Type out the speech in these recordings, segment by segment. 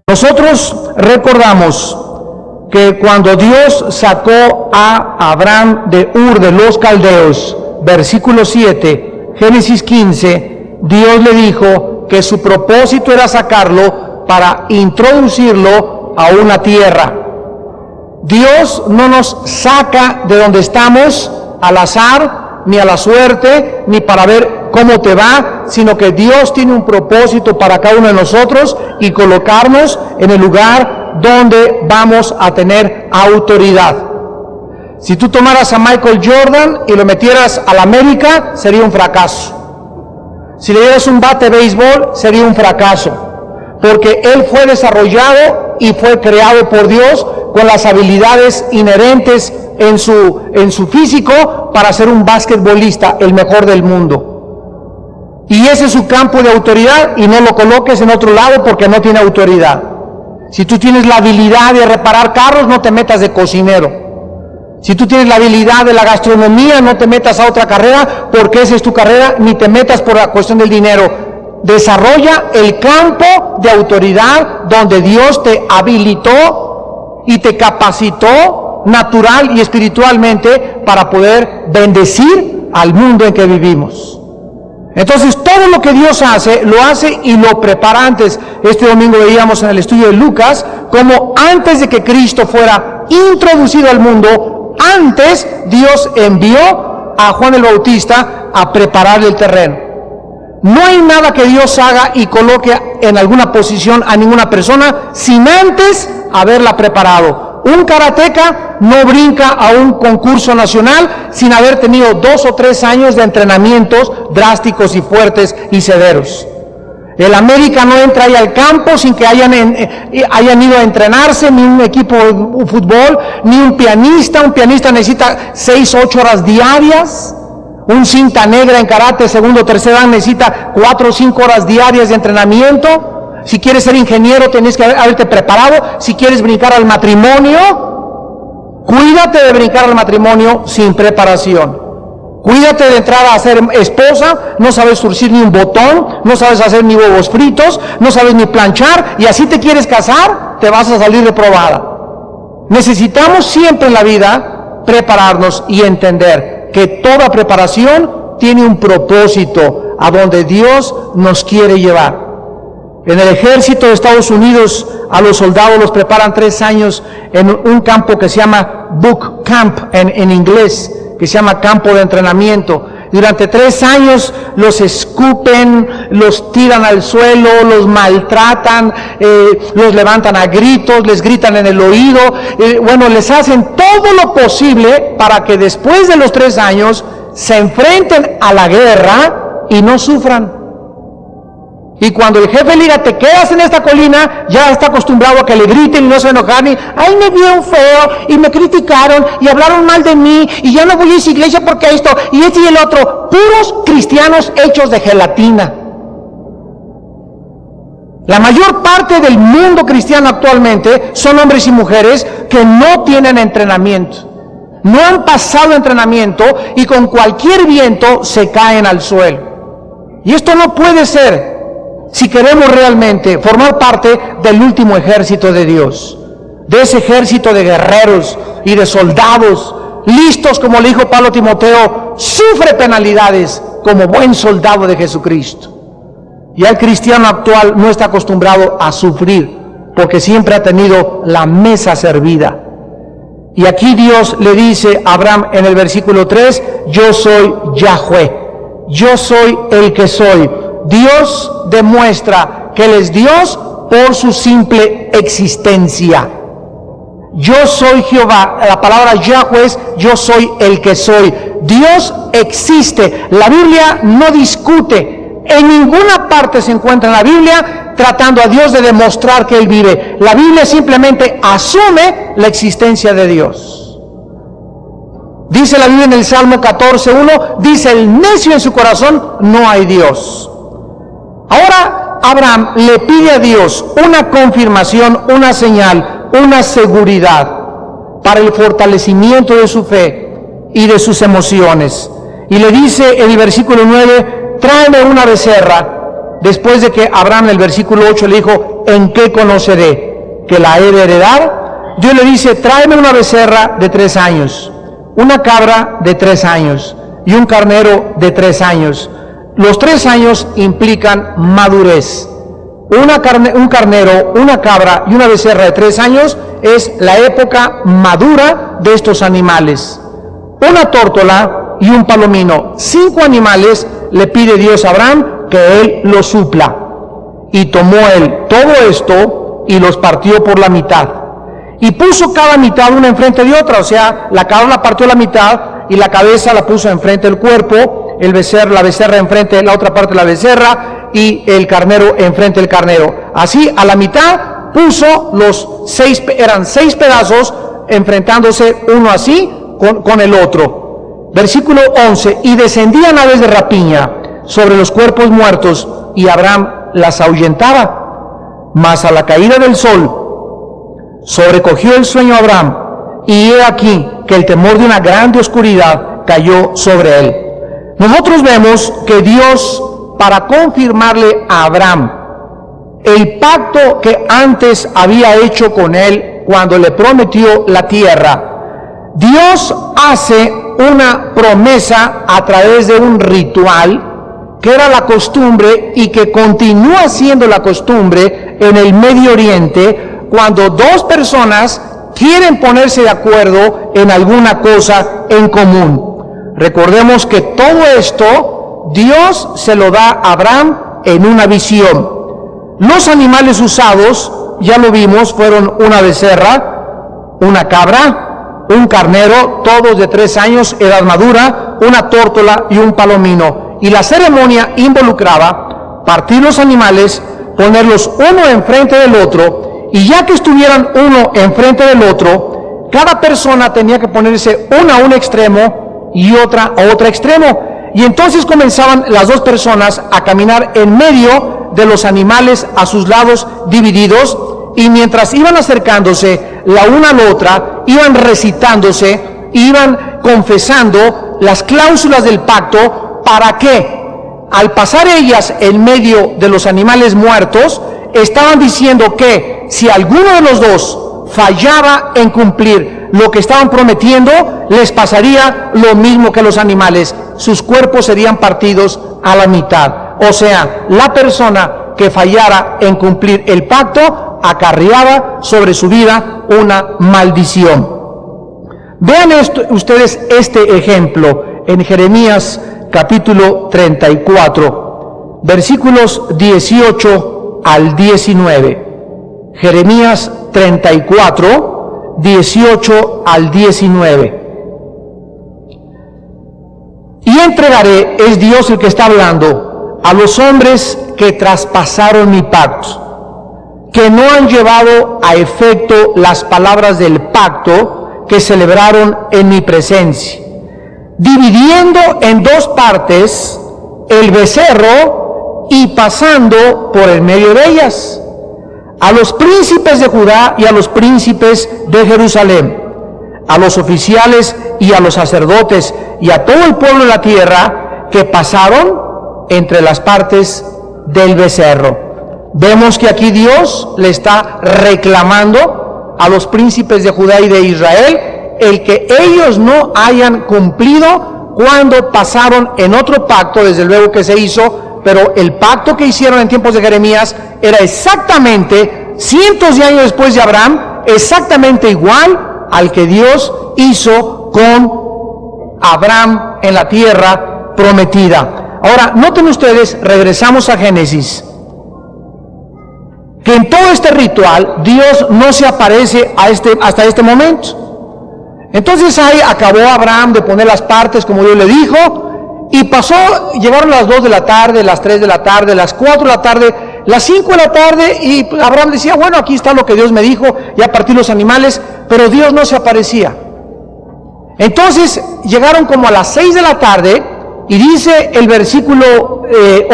Nosotros recordamos que cuando Dios sacó a Abraham de Ur de los Caldeos, versículo 7, Génesis 15, Dios le dijo que su propósito era sacarlo para introducirlo a una tierra. Dios no nos saca de donde estamos al azar, ni a la suerte, ni para ver cómo te va, sino que Dios tiene un propósito para cada uno de nosotros y colocarnos en el lugar donde vamos a tener autoridad. Si tú tomaras a Michael Jordan y lo metieras a la América, sería un fracaso. Si le dieras un bate de béisbol, sería un fracaso, porque él fue desarrollado y fue creado por Dios con las habilidades inherentes en su físico para ser un basquetbolista, el mejor del mundo. Y ese es su campo de autoridad, y no lo coloques en otro lado porque no tiene autoridad. Si tú tienes la habilidad de reparar carros, no te metas de cocinero. Si tú tienes la habilidad de la gastronomía, no te metas a otra carrera porque esa es tu carrera, ni te metas por la cuestión del dinero. Desarrolla el campo de autoridad donde Dios te habilitó y te capacitó natural y espiritualmente para poder bendecir al mundo en que vivimos. Entonces, todo lo que Dios hace, lo hace y lo prepara antes. Este domingo veíamos en el estudio de Lucas cómo antes de que Cristo fuera introducido al mundo, antes Dios envió a Juan el Bautista a prepararle el terreno. No hay nada que Dios haga y coloque en alguna posición a ninguna persona sin antes haberla preparado. Un karateca no brinca a un concurso nacional sin haber tenido 2 o 3 años de entrenamientos drásticos y fuertes y severos. El América no entra ahí al campo sin que hayan ido a entrenarse, ni un equipo de fútbol, ni un pianista. Un pianista necesita 6 o 8 horas diarias. Un cinta negra en karate, segundo o tercer dan, necesita 4 o 5 horas diarias de entrenamiento. Si quieres ser ingeniero, tienes que haberte preparado. Si quieres brincar al matrimonio, cuídate de brincar al matrimonio sin preparación. Cuídate de entrar a ser esposa, no sabes surcir ni un botón, no sabes hacer ni huevos fritos, no sabes ni planchar, y así te quieres casar, te vas a salir reprobada. Necesitamos siempre en la vida prepararnos y entender que toda preparación tiene un propósito a donde Dios nos quiere llevar. En el ejército de Estados Unidos a los soldados los preparan 3 años en un campo que se llama boot camp en inglés, que se llama campo de entrenamiento. Durante 3 años los escupen, los tiran al suelo, los maltratan, los levantan a gritos, les gritan en el oído, les hacen todo lo posible para que después de los 3 años se enfrenten a la guerra y no sufran. Y cuando el jefe le diga, te quedas en esta colina, ya está acostumbrado a que le griten y no se enojan, ni, ay, me vieron feo, y me criticaron, y hablaron mal de mí, y ya no voy a esa iglesia porque esto, y este y el otro, puros cristianos hechos de gelatina. La mayor parte del mundo cristiano actualmente son hombres y mujeres que no tienen entrenamiento, no han pasado entrenamiento, y con cualquier viento se caen al suelo. Y esto no puede ser si queremos realmente formar parte del último ejército de Dios, de ese ejército de guerreros y de soldados, listos, como le dijo Pablo a Timoteo, sufre penalidades como buen soldado de Jesucristo. Y el cristiano actual no está acostumbrado a sufrir, porque siempre ha tenido la mesa servida. Y aquí Dios le dice a Abraham en el versículo 3, yo soy Yahweh, yo soy el que soy. Dios demuestra que Él es Dios por su simple existencia. Yo soy Jehová. La palabra Yahweh es yo soy el que soy. Dios existe. La Biblia no discute. En ninguna parte se encuentra en la Biblia tratando a Dios de demostrar que Él vive. La Biblia simplemente asume la existencia de Dios. Dice la Biblia en el Salmo 14:1, dice: el necio en su corazón, no hay Dios. Ahora Abraham le pide a Dios una confirmación, una señal, una seguridad para el fortalecimiento de su fe y de sus emociones. Y le dice en el versículo 9: tráeme una becerra. Después de que Abraham en el versículo 8 le dijo: ¿en qué conoceré que la he de heredar? Dios le dice: tráeme una becerra de 3 años, una cabra de 3 años y un carnero de 3 años. Los 3 años implican madurez. Un carnero, una cabra y una becerra de 3 años es la época madura de estos animales. Una tórtola y un palomino. 5 animales le pide Dios a Abraham que él los supla. Y tomó él todo esto y los partió por la mitad. Y puso cada mitad una enfrente de otra, o sea, la cabra la partió a la mitad y la cabeza la puso enfrente del cuerpo, la becerra enfrente de la otra parte de la becerra y el carnero enfrente del carnero. Así, a la mitad puso eran 6 pedazos enfrentándose uno así con el otro. Versículo 11: y descendían aves de rapiña sobre los cuerpos muertos y Abraham las ahuyentaba. Mas a la caída del sol sobrecogió el sueño a Abraham, y he aquí que el temor de una grande oscuridad cayó sobre él. Nosotros vemos que Dios, para confirmarle a Abraham el pacto que antes había hecho con él cuando le prometió la tierra, Dios hace una promesa a través de un ritual que era la costumbre y que continúa siendo la costumbre en el Medio Oriente cuando 2 personas quieren ponerse de acuerdo en alguna cosa en común. Recordemos que todo esto Dios se lo da a Abraham en una visión. Los animales usados, ya lo vimos, fueron una becerra, una cabra, un carnero, todos de 3 años, edad madura, una tórtola y un palomino. Y la ceremonia involucraba partir los animales, ponerlos uno enfrente del otro, y ya que estuvieran uno enfrente del otro, cada persona tenía que ponerse una a un extremo y otra a otro extremo. Y entonces comenzaban las 2 personas a caminar en medio de los animales a sus lados divididos, y mientras iban acercándose la una a la otra, iban recitándose, iban confesando las cláusulas del pacto, para que al pasar ellas en medio de los animales muertos, estaban diciendo que si alguno de los 2 fallaba en cumplir lo que estaban prometiendo, les pasaría lo mismo que los animales. Sus cuerpos serían partidos a la mitad. O sea, la persona que fallara en cumplir el pacto acarreaba sobre su vida una maldición. Vean ustedes este ejemplo en Jeremías capítulo 34, versículos 18 al 19. Jeremías 34, 18 al 19. Y entregaré, es Dios el que está hablando, a los hombres que traspasaron mi pacto, que no han llevado a efecto las palabras del pacto que celebraron en mi presencia, dividiendo en 2 partes el becerro y pasando por el medio de ellas, a los príncipes de Judá y a los príncipes de Jerusalén, a los oficiales y a los sacerdotes y a todo el pueblo de la tierra que pasaron entre las partes del becerro. Vemos que aquí Dios le está reclamando a los príncipes de Judá y de Israel el que ellos no hayan cumplido cuando pasaron en otro pacto, desde luego que se hizo, pero el pacto que hicieron en tiempos de Jeremías era exactamente, cientos de años después de Abraham, exactamente igual al que Dios hizo con Abraham en la tierra prometida. Ahora, noten ustedes, regresamos a Génesis, que en todo este ritual Dios no se aparece hasta este momento. Entonces ahí acabó Abraham de poner las partes como Dios le dijo, y llegaron las 2 de la tarde, las 3 de la tarde, las 4 de la tarde, Las 5 de la tarde y Abraham decía, bueno, aquí está lo que Dios me dijo, ya partí los animales, pero Dios no se aparecía. Entonces llegaron como a las 6 de la tarde y dice el versículo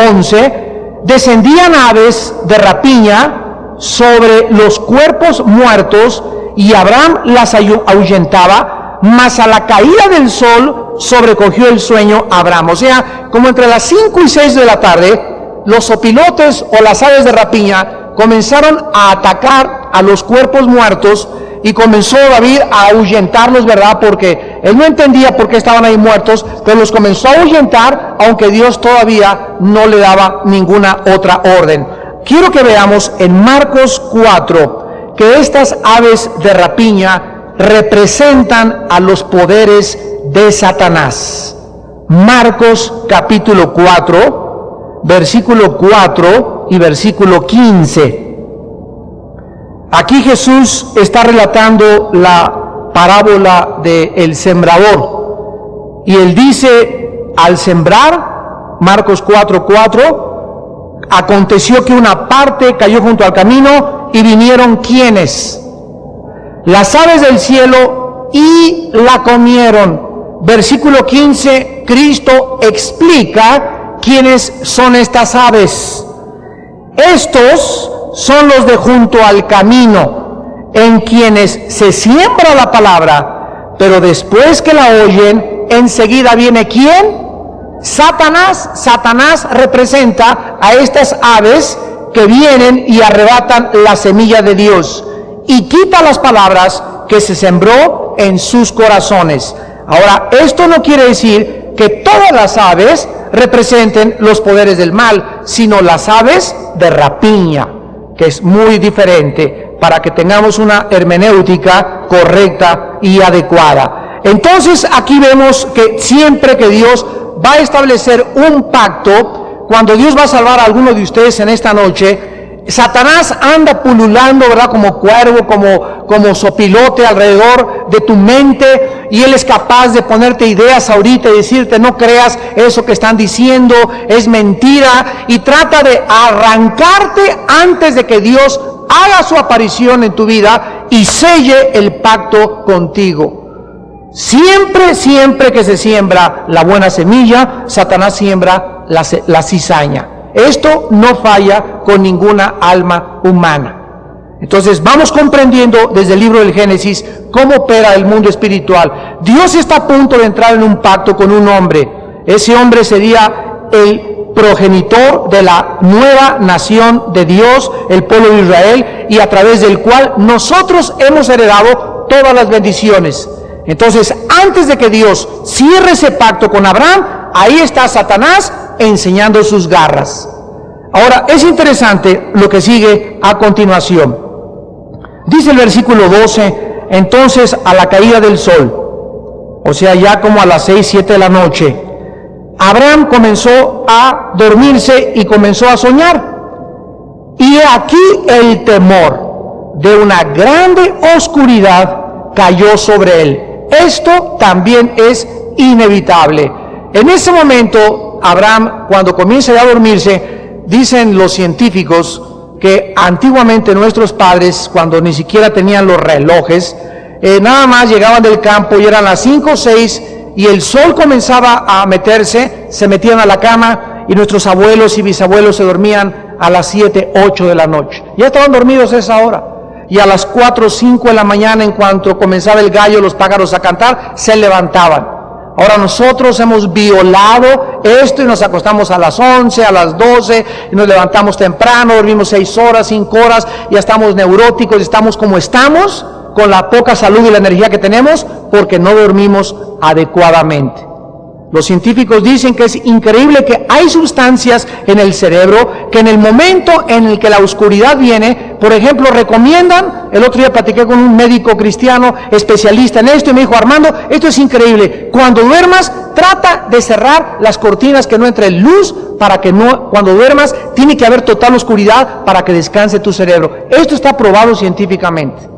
11, descendían aves de rapiña sobre los cuerpos muertos y Abraham las ahuyentaba, mas a la caída del sol sobrecogió el sueño a Abraham. O sea, como entre las 5 y 6 de la tarde, los opilotes o las aves de rapiña comenzaron a atacar a los cuerpos muertos y comenzó David a ahuyentarlos, ¿verdad? Porque él no entendía por qué estaban ahí muertos, pero los comenzó a ahuyentar, aunque Dios todavía no le daba ninguna otra orden. Quiero que veamos en Marcos 4 que estas aves de rapiña representan a los poderes de Satanás. Marcos capítulo 4, versículo 4 y versículo 15. Aquí Jesús está relatando la parábola del sembrador. Y él dice, al sembrar, Marcos 4:4, aconteció que una parte cayó junto al camino y vinieron ¿quiénes? Las aves del cielo y la comieron. Versículo 15, Cristo explica quiénes son estas aves. Estos son los de junto al camino, en quienes se siembra la palabra, pero después que la oyen, enseguida viene ¿quién? Satanás. Satanás representa a estas aves que vienen y arrebatan la semilla de Dios y quita las palabras que se sembró en sus corazones. Ahora, esto no quiere decir que todas las aves representen los poderes del mal, sino las aves de rapiña, que es muy diferente, para que tengamos una hermenéutica correcta y adecuada. Entonces aquí vemos que siempre que Dios va a establecer un pacto, cuando Dios va a salvar a alguno de ustedes en esta noche, Satanás anda pululando, ¿verdad? Como cuervo, como sopilote alrededor de tu mente, y él es capaz de ponerte ideas ahorita y decirte no creas eso que están diciendo, es mentira, y trata de arrancarte antes de que Dios haga su aparición en tu vida y selle el pacto contigo. Siempre que se siembra la buena semilla, Satanás siembra la cizaña. Esto no falla con ninguna alma humana. Entonces vamos comprendiendo desde el libro del Génesis cómo opera el mundo espiritual. Dios está a punto de entrar en un pacto con un hombre. Ese hombre sería el progenitor de la nueva nación de Dios, el pueblo de Israel, y a través del cual nosotros hemos heredado todas las bendiciones. Entonces, antes de que Dios cierre ese pacto con Abraham, ahí está Satanás enseñando sus garras. Ahora, es interesante lo que sigue a continuación. Dice el versículo 12, entonces a la caída del sol, o sea, ya como a las 6, 7 de la noche, Abraham comenzó a dormirse y comenzó a soñar. Y aquí el temor de una grande oscuridad cayó sobre él. Esto también es inevitable. En ese momento, Abraham, cuando comienza a dormirse, dicen los científicos que antiguamente nuestros padres, cuando ni siquiera tenían los relojes, nada más llegaban del campo y eran las 5 o 6 y el sol comenzaba a meterse, se metían a la cama y nuestros abuelos y bisabuelos se dormían a las 7, 8 de la noche. Ya estaban dormidos a esa hora. Y a las 4 o 5 de la mañana, en cuanto comenzaba el gallo, los pájaros a cantar, se levantaban. Ahora nosotros hemos violado esto y nos acostamos a las 11, a las 12, y nos levantamos temprano, dormimos 6 horas, 5 horas, ya estamos neuróticos, estamos como estamos, con la poca salud y la energía que tenemos, porque no dormimos adecuadamente. Los científicos dicen que es increíble que hay sustancias en el cerebro que en el momento en el que la oscuridad viene, por ejemplo, recomiendan, el otro día platiqué con un médico cristiano especialista en esto y me dijo, Armando, esto es increíble, cuando duermas trata de cerrar las cortinas que no entre luz para que no, cuando duermas tiene que haber total oscuridad para que descanse tu cerebro. Esto está probado científicamente.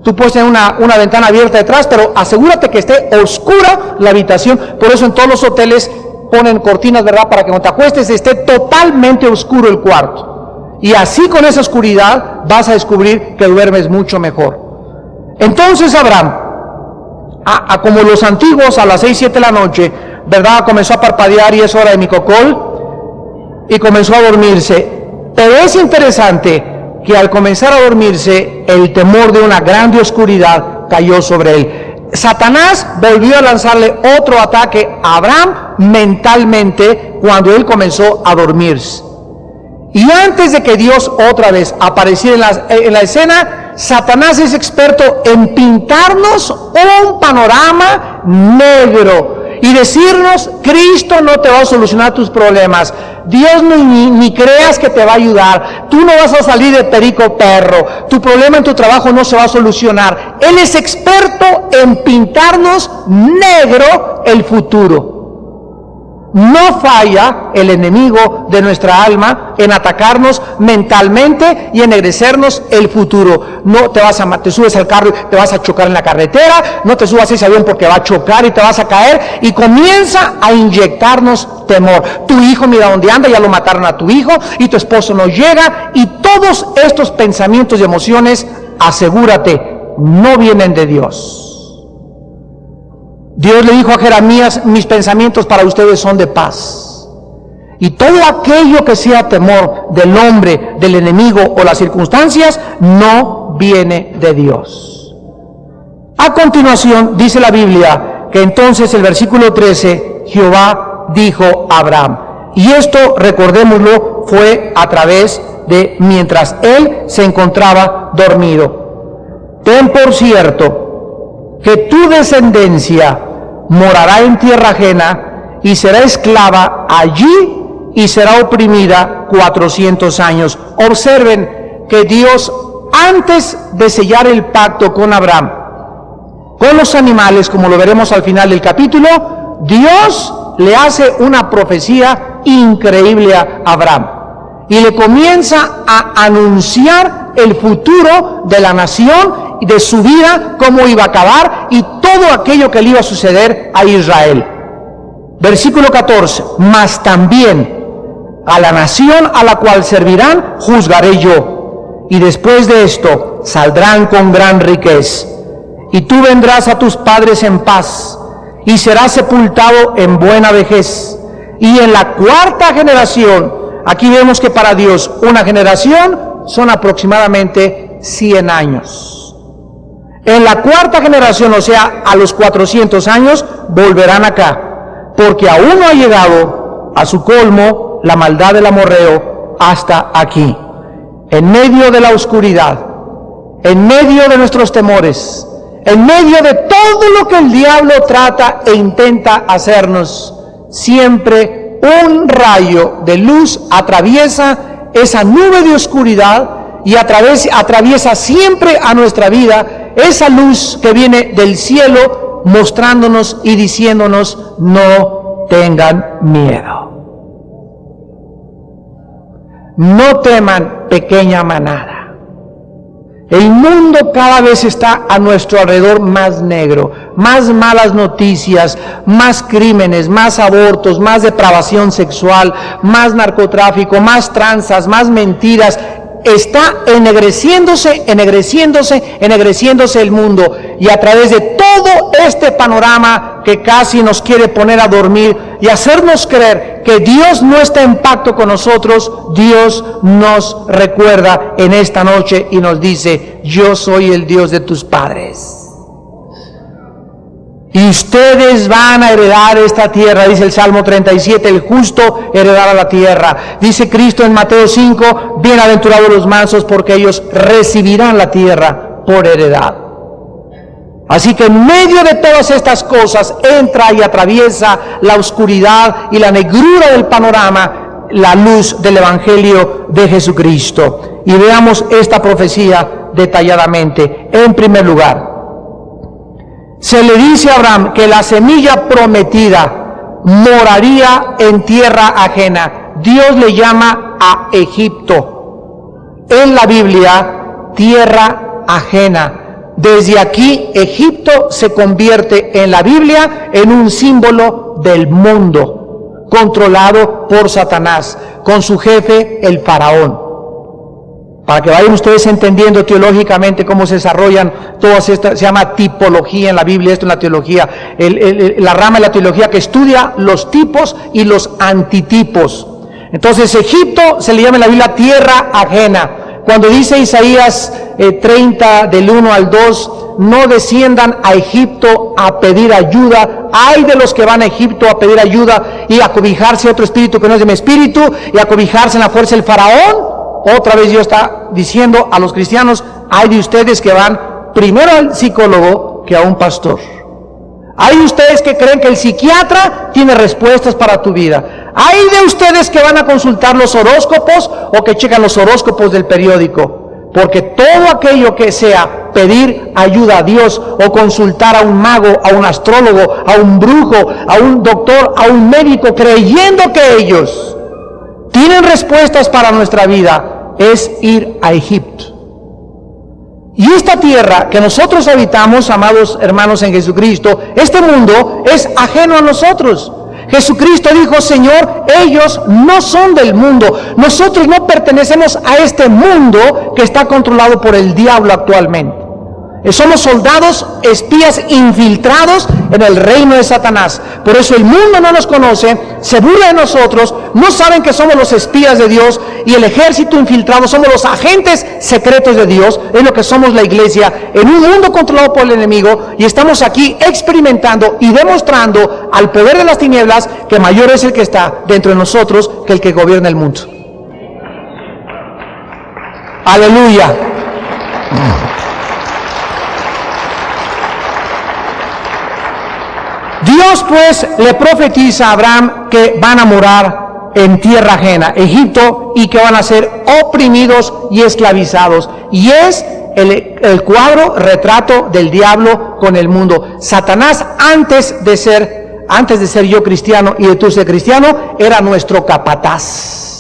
Tú puedes tener una ventana abierta detrás, pero asegúrate que esté oscura la habitación. Por eso en todos los hoteles ponen cortinas, ¿verdad? Para que cuando te acuestes esté totalmente oscuro el cuarto. Y así con esa oscuridad vas a descubrir que duermes mucho mejor. Entonces Abraham, como los antiguos a las 6, 7 de la noche, ¿verdad? Comenzó a parpadear y es hora de mi cocol y comenzó a dormirse. Pero es interesante que al comenzar a dormirse, el temor de una grande oscuridad cayó sobre él. Satanás volvió a lanzarle otro ataque a Abraham mentalmente cuando él comenzó a dormirse. Y antes de que Dios otra vez apareciera en la escena, Satanás es experto en pintarnos un panorama negro y decirnos: Cristo no te va a solucionar tus problemas, Dios ni creas que te va a ayudar, tú no vas a salir de perico perro, tu problema en tu trabajo no se va a solucionar. Él es experto en pintarnos negro el futuro. No falla el enemigo de nuestra alma en atacarnos mentalmente y ennegrecernos el futuro. No te subes al carro y te vas a chocar en la carretera, no te subas a ese avión porque va a chocar y te vas a caer, y comienza a inyectarnos temor. Tu hijo mira dónde anda, ya lo mataron a tu hijo, y tu esposo no llega, y todos estos pensamientos y emociones, asegúrate, no vienen de Dios. Dios le dijo a Jeremías: mis pensamientos para ustedes son de paz. Y todo aquello que sea temor del hombre, del enemigo o las circunstancias, no viene de Dios. A continuación, dice la Biblia que entonces el versículo 13, Jehová dijo a Abraham. Y esto, recordémoslo, fue a través de mientras él se encontraba dormido. Ten por cierto que tu descendencia morará en tierra ajena y será esclava allí y será oprimida 400 años. Observen que Dios, antes de sellar el pacto con Abraham, con los animales, como lo veremos al final del capítulo, Dios le hace una profecía increíble a Abraham y le comienza a anunciar el futuro de la nación y de su vida, cómo iba a acabar y todo aquello que le iba a suceder a Israel. Versículo 14, mas también a la nación a la cual servirán juzgaré yo, y después de esto saldrán con gran riqueza, y tú vendrás a tus padres en paz, y serás sepultado en buena vejez. Y en la cuarta generación, aquí vemos que para Dios una generación son aproximadamente 100 años. En la cuarta generación, o sea, a los 400 años, volverán acá, porque aún no ha llegado a su colmo la maldad del amorreo hasta aquí. En medio de la oscuridad, en medio de nuestros temores, en medio de todo lo que el diablo trata e intenta hacernos, siempre un rayo de luz atraviesa esa nube de oscuridad y atraviesa siempre a nuestra vida esa luz que viene del cielo, mostrándonos y diciéndonos: no tengan miedo. No teman, pequeña manada. El mundo cada vez está a nuestro alrededor más negro, más malas noticias, más crímenes, más abortos, más depravación sexual, más narcotráfico, más tranzas, más mentiras. Está ennegreciéndose el mundo, y a través de todo este panorama que casi nos quiere poner a dormir y hacernos creer que Dios no está en pacto con nosotros, Dios nos recuerda en esta noche y nos dice: yo soy el Dios de tus padres. Y ustedes van a heredar esta tierra, dice el Salmo 37, el justo heredará la tierra. Dice Cristo en Mateo 5, bienaventurados los mansos, porque ellos recibirán la tierra por heredad. Así que en medio de todas estas cosas entra y atraviesa la oscuridad y la negrura del panorama la luz del Evangelio de Jesucristo. Y veamos esta profecía detalladamente. En primer lugar, se le dice a Abraham que la semilla prometida moraría en tierra ajena. Dios le llama a Egipto en la Biblia tierra ajena. Desde aquí Egipto se convierte en la Biblia en un símbolo del mundo, controlado por Satanás, con su jefe el faraón. para que vayan ustedes entendiendo teológicamente cómo se desarrollan todas estas, se llama tipología en la Biblia, esto en la teología, la rama de la teología que estudia los tipos y los antitipos. Entonces Egipto se le llama en la Biblia tierra ajena. Cuando dice Isaías 30 del 1 al 2, no desciendan a Egipto a pedir ayuda, ay de los que van a Egipto a pedir ayuda y a cobijarse otro espíritu que no es de mi espíritu y a cobijarse en la fuerza del faraón. Otra vez Dios está diciendo a los cristianos, hay de ustedes que van primero al psicólogo que a un pastor. Hay de ustedes que creen que el psiquiatra tiene respuestas para tu vida. Hay de ustedes que van a consultar los horóscopos o que checan los horóscopos del periódico. Porque todo aquello que sea pedir ayuda a Dios o consultar a un mago, a un astrólogo, a un brujo, a un doctor, a un médico, creyendo que ellos tienen respuestas para nuestra vida, es ir a Egipto. Y esta tierra que nosotros habitamos, amados hermanos en Jesucristo, este mundo es ajeno a nosotros. Jesucristo dijo, Señor, ellos no son del mundo. Nosotros no pertenecemos a este mundo que está controlado por el diablo actualmente. Somos soldados, espías infiltrados en el reino de Satanás. Por eso el mundo no nos conoce, se burla de nosotros, no saben que somos los espías de Dios y el ejército infiltrado, somos los agentes secretos de Dios, es lo que somos la iglesia, en un mundo controlado por el enemigo, y estamos aquí experimentando y demostrando al poder de las tinieblas que mayor es el que está dentro de nosotros que el que gobierna el mundo. Aleluya. Dios pues le profetiza a Abraham que van a morar en tierra ajena, Egipto, y que van a ser oprimidos y esclavizados. Y es el cuadro, retrato del diablo con el mundo. Satanás antes de ser yo cristiano y de tú ser cristiano, era nuestro capataz.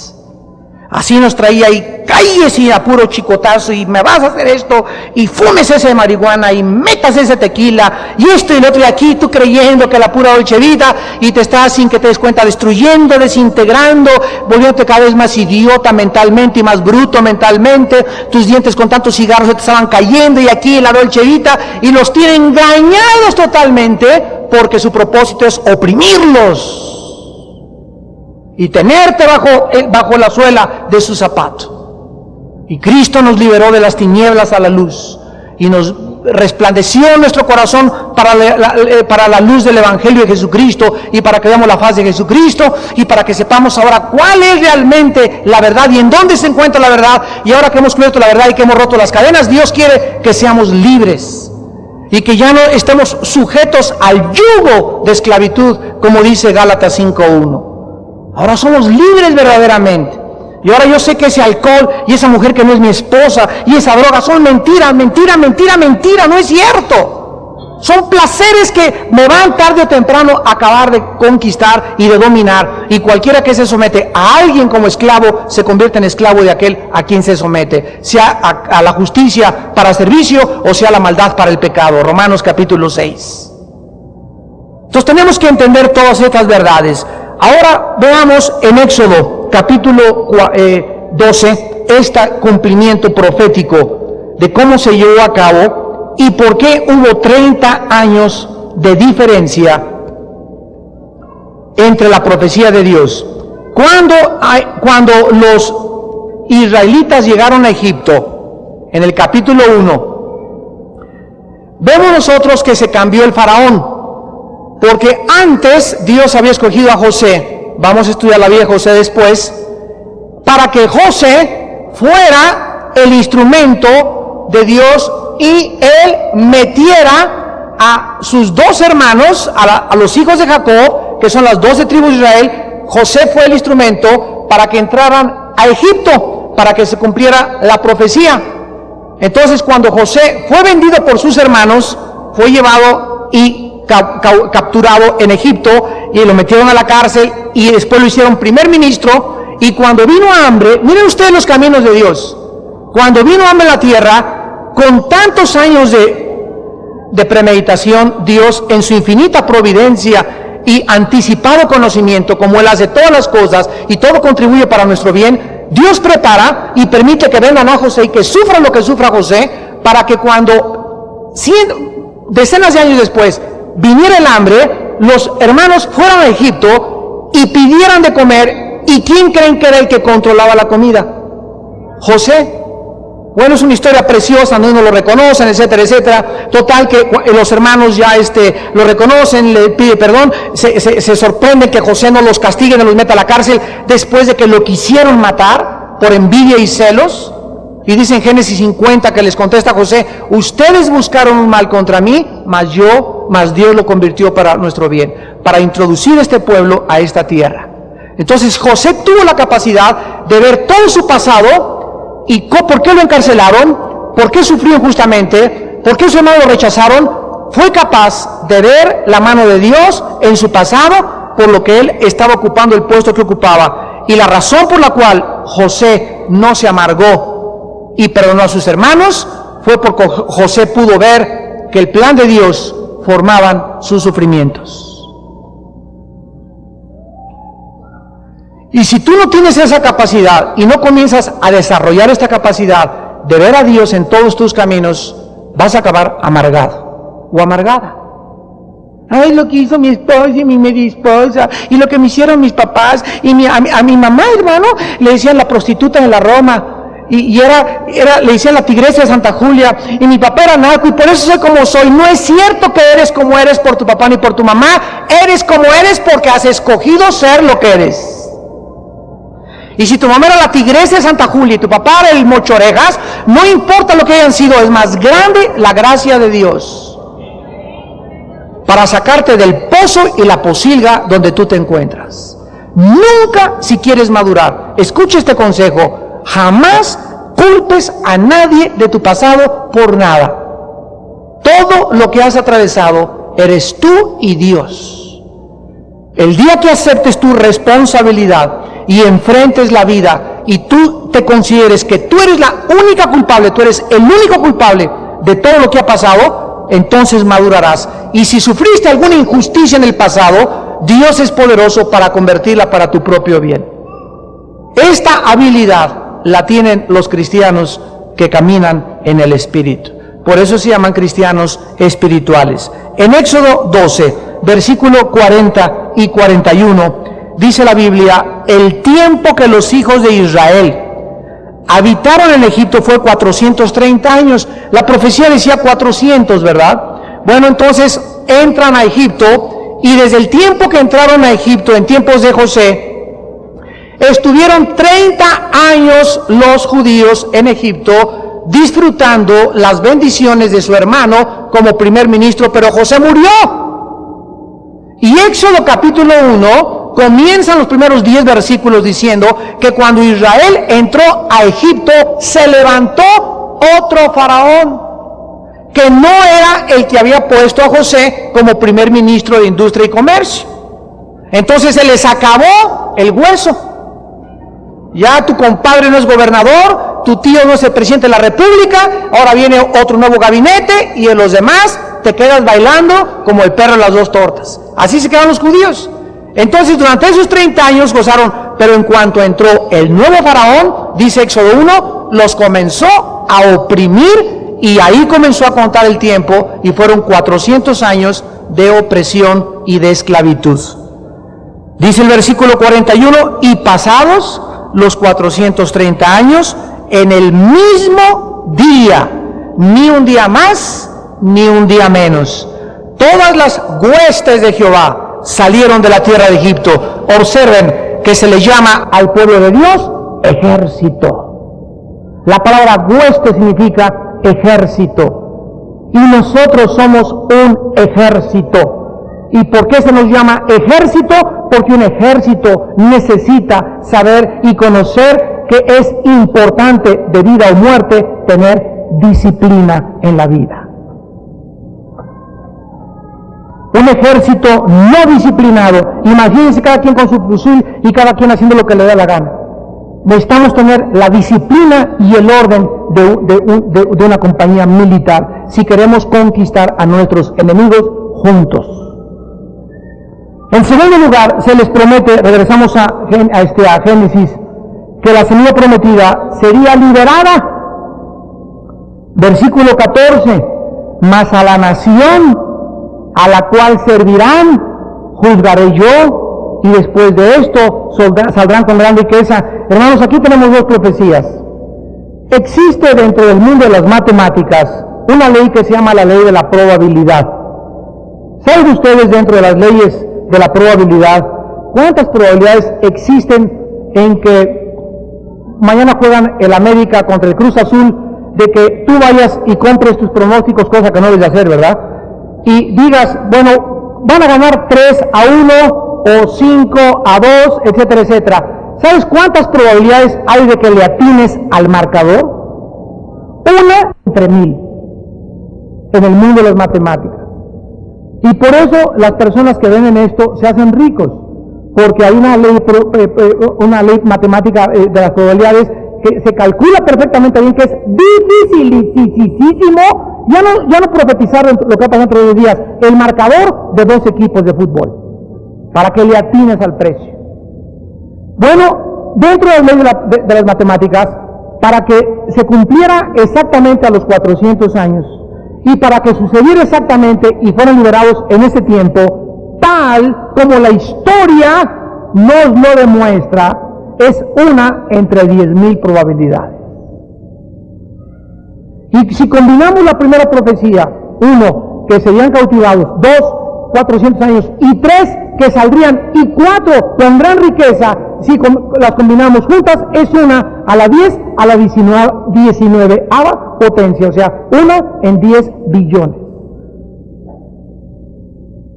Así nos traía y cállese a puro chicotazo y me vas a hacer esto y fumes ese marihuana y metas ese tequila y esto y lo otro y aquí tú creyendo que la pura Dolce Vita y te estás sin que te des cuenta destruyendo, desintegrando, volviéndote cada vez más idiota mentalmente y más bruto mentalmente, tus dientes con tantos cigarros se te estaban cayendo y aquí la Dolce Vita y los tienen engañados totalmente porque su propósito es oprimirlos y tenerte bajo la suela de su zapato. Y Cristo nos liberó de las tinieblas a la luz y nos resplandeció nuestro corazón para la luz del Evangelio de Jesucristo y para que veamos la faz de Jesucristo y para que sepamos ahora cuál es realmente la verdad y en dónde se encuentra la verdad. Y ahora que hemos cubierto la verdad y que hemos roto las cadenas, Dios quiere que seamos libres y que ya no estemos sujetos al yugo de esclavitud, como dice Gálatas 5:1. Ahora somos libres verdaderamente. Y ahora yo sé que ese alcohol y esa mujer que no es mi esposa y esa droga son mentira, no es cierto. Son placeres que me van tarde o temprano a acabar de conquistar y de dominar. Y cualquiera que se somete a alguien como esclavo se convierte en esclavo de aquel a quien se somete, sea a la justicia para servicio o sea a la maldad para el pecado. Romanos capítulo 6. Entonces tenemos que entender todas estas verdades. Ahora veamos en Éxodo capítulo 12 este cumplimiento profético de cómo se llevó a cabo y por qué hubo 30 años de diferencia entre la profecía de Dios. Cuando los israelitas llegaron a Egipto, en el capítulo 1, vemos nosotros que se cambió el faraón. Porque antes Dios había escogido a José, vamos a estudiar la vida de José después, para que José fuera el instrumento de Dios y él metiera a sus dos hermanos, a los hijos de Jacob, que son las 12 tribus de Israel. José fue el instrumento para que entraran a Egipto, para que se cumpliera la profecía. Entonces cuando José fue vendido por sus hermanos, fue llevado y capturado en Egipto y lo metieron a la cárcel y después lo hicieron primer ministro. Y cuando vino hambre, miren ustedes los caminos de Dios, cuando vino hambre en la tierra, con tantos años de premeditación, Dios en su infinita providencia y anticipado conocimiento, como Él hace todas las cosas y todo contribuye para nuestro bien, Dios prepara y permite que vendan a José y que sufra lo que sufra José, para que cuando, decenas de años después, viniera el hambre, los hermanos fueran a Egipto y pidieran de comer. ¿Y quién creen que era el que controlaba la comida? José. Bueno, es una historia preciosa, no lo reconocen, etcétera, etcétera. Total que los hermanos ya lo reconocen, le pide perdón, se sorprenden que José no los castigue, no los meta a la cárcel, después de que lo quisieron matar por envidia y celos. Y dice en Génesis 50 que les contesta José: ustedes buscaron un mal contra mí, mas Dios lo convirtió para nuestro bien, para introducir este pueblo a esta tierra. Entonces José tuvo la capacidad de ver todo su pasado. ¿Y por qué lo encarcelaron? ¿Por qué sufrió injustamente? ¿Por qué sus hermanos lo rechazaron? Fue capaz de ver la mano de Dios en su pasado, por lo que él estaba ocupando el puesto que ocupaba. Y la razón por la cual José no se amargó y perdonó a sus hermanos fue porque José pudo ver que el plan de Dios formaban sus sufrimientos. Y si tú no tienes esa capacidad y no comienzas a desarrollar esta capacidad de ver a Dios en todos tus caminos, vas a acabar amargado o amargada. Ay, lo que hizo mi esposa y mi media esposa, y lo que me hicieron mis papás, y a mi mamá, hermano, le decían la prostituta de la Roma, le decían la tigresa de Santa Julia, y mi papá era narco, y por eso soy como soy. No es cierto que eres como eres por tu papá ni por tu mamá, eres como eres porque has escogido ser lo que eres. Y si tu mamá era la tigresa de Santa Julia y tu papá era el mocho orejas, no importa lo que hayan sido, es más grande la gracia de Dios para sacarte del pozo y la posilga donde tú te encuentras. Nunca, si quieres madurar, escucha este consejo: jamás culpes a nadie de tu pasado por nada. Todo lo que has atravesado eres tú y Dios. El día que aceptes tu responsabilidad y enfrentes la vida y tú te consideres que tú eres la única culpable, tú eres el único culpable de todo lo que ha pasado, entonces madurarás. Y si sufriste alguna injusticia en el pasado, Dios es poderoso para convertirla para tu propio bien. Esta habilidad la tienen los cristianos que caminan en el Espíritu. Por eso se llaman cristianos espirituales. En Éxodo 12, versículo 40 y 41, dice la Biblia: el tiempo que los hijos de Israel habitaron en Egipto fue 430 años. La profecía decía 400, ¿verdad? Bueno, entonces entran a Egipto, y desde el tiempo que entraron a Egipto, en tiempos de José, estuvieron 30 años los judíos en Egipto, disfrutando las bendiciones de su hermano como primer ministro, pero José murió. Y Éxodo capítulo 1 comienzan los primeros 10 versículos diciendo que cuando Israel entró a Egipto, se levantó otro faraón, que no era el que había puesto a José como primer ministro de Industria y Comercio. Entonces se les acabó el hueso. Ya tu compadre no es gobernador, tu tío no es el presidente de la República, ahora viene otro nuevo gabinete, y en los demás te quedas bailando como el perro de las dos tortas. Así se quedaron los judíos. Entonces durante esos 30 años gozaron, pero en cuanto entró el nuevo faraón, dice Éxodo 1, los comenzó a oprimir, y ahí comenzó a contar el tiempo, y fueron 400 años de opresión y de esclavitud. Dice el versículo 41, y pasados los 430 años, en el mismo día, ni un día más, ni un día menos, todas las huestes de Jehová salieron de la tierra de Egipto. Observen que se le llama al pueblo de Dios ejército. La palabra hueste significa ejército, y nosotros somos un ejército. ¿Y por qué se nos llama ejército? Porque un ejército necesita saber y conocer que es importante, de vida o muerte, tener disciplina en la vida. Un ejército no disciplinado, imagínense cada quien con su fusil y cada quien haciendo lo que le da la gana. Necesitamos tener la disciplina y el orden de una compañía militar si queremos conquistar a nuestros enemigos juntos. En segundo lugar, se les promete, regresamos a Génesis, que la semilla prometida sería liberada. Versículo 14, mas a la nación a la cual servirán, juzgaré yo, y después de esto saldrán con gran riqueza. Hermanos, aquí tenemos dos profecías. Existe dentro del mundo de las matemáticas una ley que se llama la ley de la probabilidad. ¿Saben ustedes dentro de las leyes de la probabilidad cuántas probabilidades existen en que mañana juegan el América contra el Cruz Azul, de que tú vayas y compres tus pronósticos, cosa que no debes hacer, ¿verdad? Y digas, bueno, van a ganar 3-1 o 5-2, etcétera, etcétera. ¿Sabes cuántas probabilidades hay de que le atines al marcador? 1 entre 1000 en el mundo de las matemáticas. Y por eso las personas que ven en esto se hacen ricos, porque hay una ley matemática de las probabilidades que se calcula perfectamente bien, que es dificilísimo. Ya no profetizar lo que va a pasar dentro de 2 días, el marcador de 2 equipos de fútbol, para que le atines al precio. Bueno, dentro de la ley de las matemáticas, para que se cumpliera exactamente a los 400 años, y para que sucediera exactamente y fueran liberados en ese tiempo, tal como la historia nos lo demuestra, es 1 entre 10,000 probabilidades. Y si combinamos la primera profecía, 1, que serían cautivados, 2, 400 años, y 3, que saldrían, y 4, con gran riqueza, si las combinamos juntas, es 1 a la 10 a la 19ª potencia, o sea, 1 en 10 billones.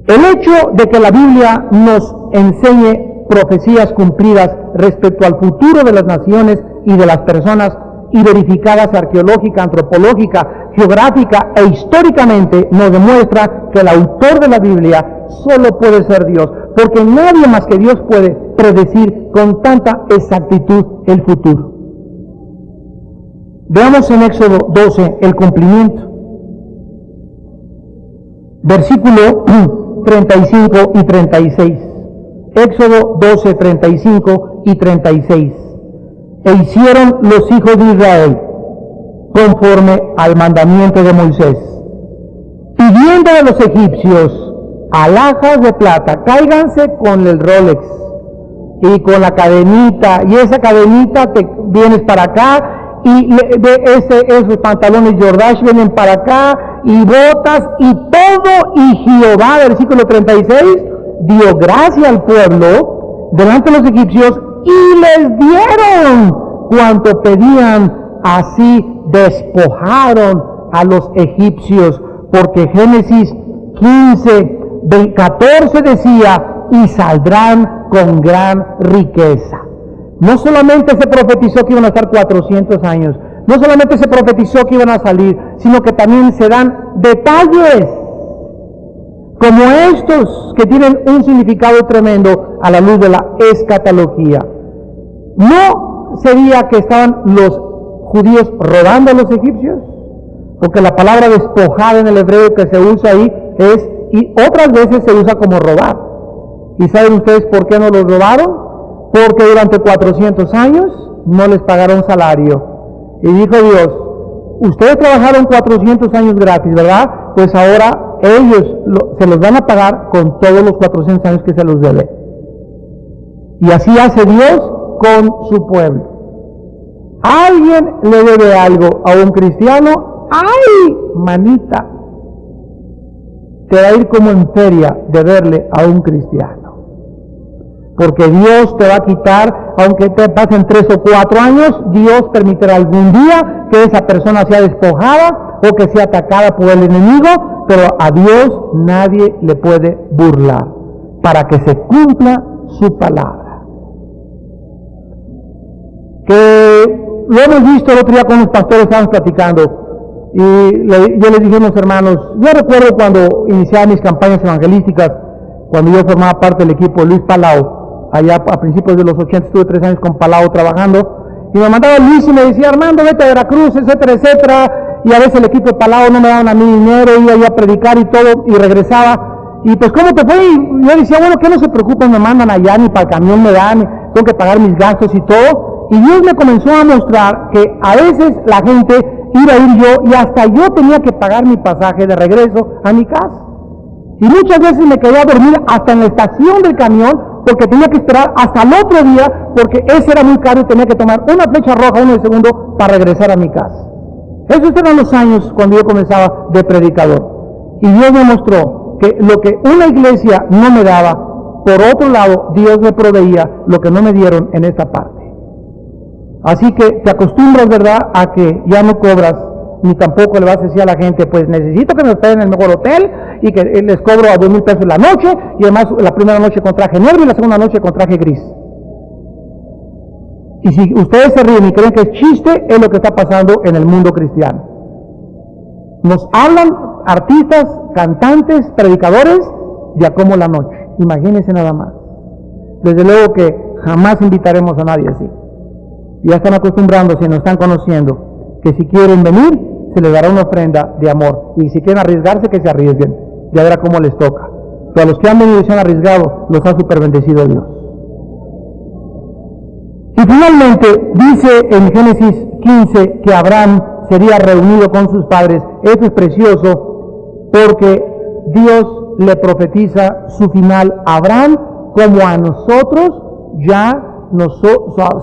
El hecho de que la Biblia nos enseñe profecías cumplidas respecto al futuro de las naciones y de las personas, y verificadas arqueológica, antropológica, geográfica e históricamente, nos demuestra que el autor de la Biblia solo puede ser Dios, porque nadie más que Dios puede predecir con tanta exactitud el futuro. Veamos en Éxodo 12 el cumplimiento. Versículo 35 y 36. Éxodo 12, 35 y 36. E hicieron los hijos de Israel conforme al mandamiento de Moisés, pidiendo a los egipcios alhajas de plata. Cáiganse con el Rolex y con la cadenita, y esa cadenita te vienes para acá, y esos pantalones Jordache vienen para acá, y botas y todo, y Jehová, versículo 36, dio gracia al pueblo delante de los egipcios, y les dieron cuanto pedían. Así despojaron a los egipcios, porque Génesis 15, 14 decía, y saldrán con gran riqueza. No solamente se profetizó que iban a estar 400 años, no solamente se profetizó que iban a salir, sino que también se dan detalles como estos, que tienen un significado tremendo a la luz de la escatología. No sería que estaban los judíos robando a los egipcios, porque la palabra despojada en el hebreo que se usa ahí es, y otras veces se usa como robar. ¿Y saben ustedes por qué no los robaron? Porque durante 400 años no les pagaron salario. Y dijo Dios, ustedes trabajaron 400 años gratis, ¿verdad? Pues ahora ellos se los van a pagar con todos los 400 años que se los debe. Y así hace Dios con su pueblo. ¿Alguien le debe algo a un cristiano? ¡Ay, manita! Te va a ir como en feria deberle a un cristiano. Porque Dios te va a quitar, aunque te pasen 3 o 4 años, Dios permitirá algún día que esa persona sea despojada o que sea atacada por el enemigo, pero a Dios nadie le puede burlar, para que se cumpla su palabra. Que lo hemos visto el otro día con los pastores, estábamos platicando, y yo les dije a unos hermanos, yo recuerdo cuando iniciaba mis campañas evangelísticas, cuando yo formaba parte del equipo de Luis Palau, allá a principios de los 80, estuve 3 años con Palau trabajando, y me mandaba Luis y me decía, Armando, vete a Veracruz, etcétera, etcétera, y a veces el equipo de Palau no me daban a mí dinero, iba yo a predicar y todo, y regresaba, y pues ¿cómo te fue? Y yo decía, bueno, que no se preocupen, me mandan allá, ni para el camión me dan, tengo que pagar mis gastos y todo. y Dios me comenzó a mostrar que a veces la gente iba a ir yo y hasta yo tenía que pagar mi pasaje de regreso a mi casa. Y muchas veces me quedé a dormir hasta en la estación del camión porque tenía que esperar hasta el otro día porque ese era muy caro y tenía que tomar una flecha roja, uno de segundo, para regresar a mi casa. Esos eran los años cuando yo comenzaba de predicador. Y Dios me mostró que lo que una iglesia no me daba, por otro lado, Dios me proveía lo que no me dieron en esta parte. Así que te acostumbras, ¿verdad?, a que ya no cobras, ni tampoco le vas a decir a la gente, pues necesito que me hospeden en el mejor hotel, y que les cobro a 2,000 pesos la noche, y además la primera noche con traje negro y la segunda noche con traje gris. Y si ustedes se ríen y creen que es chiste, es lo que está pasando en el mundo cristiano. Nos hablan artistas, cantantes, predicadores, de a cómo la noche. Imagínense nada más. Desde luego que jamás invitaremos a nadie así. Ya están acostumbrándose, nos están conociendo, que si quieren venir, se les dará una ofrenda de amor. Y si quieren arriesgarse, que se arriesguen. Ya verá cómo les toca. Pero a los que han venido y se han arriesgado, los ha super bendecido Dios. Y finalmente, dice en Génesis 15 que Abraham sería reunido con sus padres. Eso es precioso, porque Dios le profetiza su final a Abraham, como a nosotros ya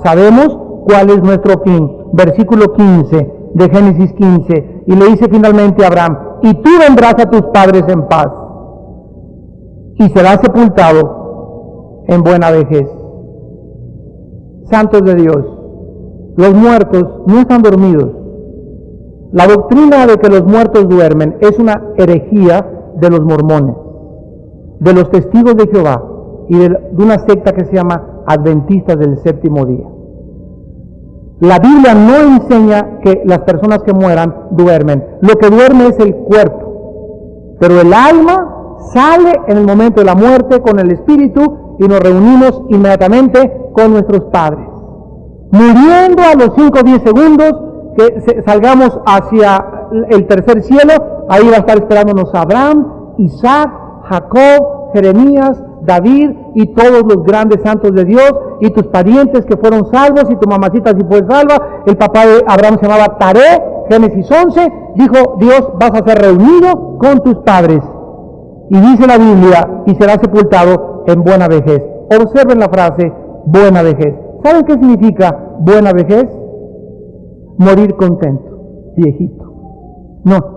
sabemos cuál es nuestro fin. Versículo 15 de Génesis 15, y le dice finalmente a Abraham: y tú vendrás a tus padres en paz, y serás sepultado en buena vejez. Santos de Dios, los muertos no están dormidos. La doctrina de que los muertos duermen es una herejía de los mormones, de los testigos de Jehová y de una secta que se llama Adventistas del Séptimo Día. La Biblia no enseña que las personas que mueran duermen. Lo que duerme es el cuerpo, pero el alma sale en el momento de la muerte con el espíritu y nos reunimos inmediatamente con nuestros padres. Muriendo a los 5 o 10 segundos que salgamos hacia el tercer cielo, ahí va a estar esperándonos Abraham, Isaac, Jacob, Jeremías, David y todos los grandes santos de Dios, y tus parientes que fueron salvos, y tu mamacita si fue salva. El papá de Abraham se llamaba Taré. Génesis 11, dijo Dios: vas a ser reunido con tus padres. Y dice la Biblia: y será sepultado en buena vejez. Observen la frase, buena vejez. ¿Saben qué significa buena vejez? Morir contento, viejito. No.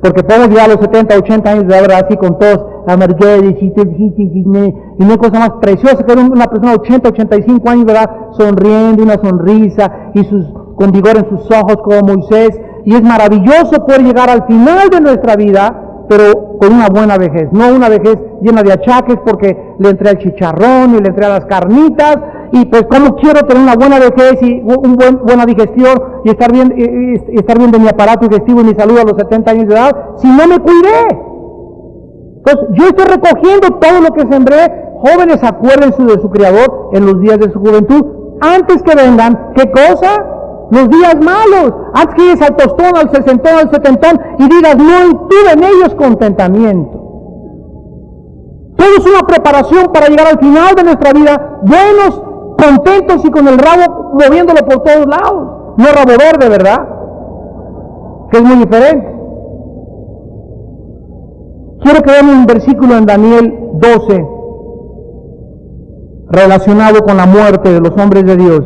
Porque podemos llegar a los 70, 80 años de ahora así con todos amargados y no hay cosa más preciosa que una persona de 80, 85 años, ¿verdad?, sonriendo, una sonrisa y con vigor en sus ojos como Moisés. Y es maravilloso poder llegar al final de nuestra vida, pero con una buena vejez, no una vejez llena de achaques porque le entré al chicharrón y le entré a las carnitas, y pues como quiero tener una buena vejez y buena digestión y estar bien de mi aparato digestivo y mi salud a los 70 años de edad, si no me cuidé. Entonces yo estoy recogiendo todo lo que sembré. Jóvenes, acuérdense de su Creador en los días de su juventud, antes que vengan, ¿qué cosa? Los días malos, antes que llegues al tostón, al sesentón, al setentón y digas: no tuve en ellos contentamiento. Todo es una preparación para llegar al final de nuestra vida buenos, contentos y con el rabo moviéndolo por todos lados. No rabo verde, ¿verdad? Que es muy diferente. Quiero que vean un versículo en Daniel 12 relacionado con la muerte de los hombres de Dios.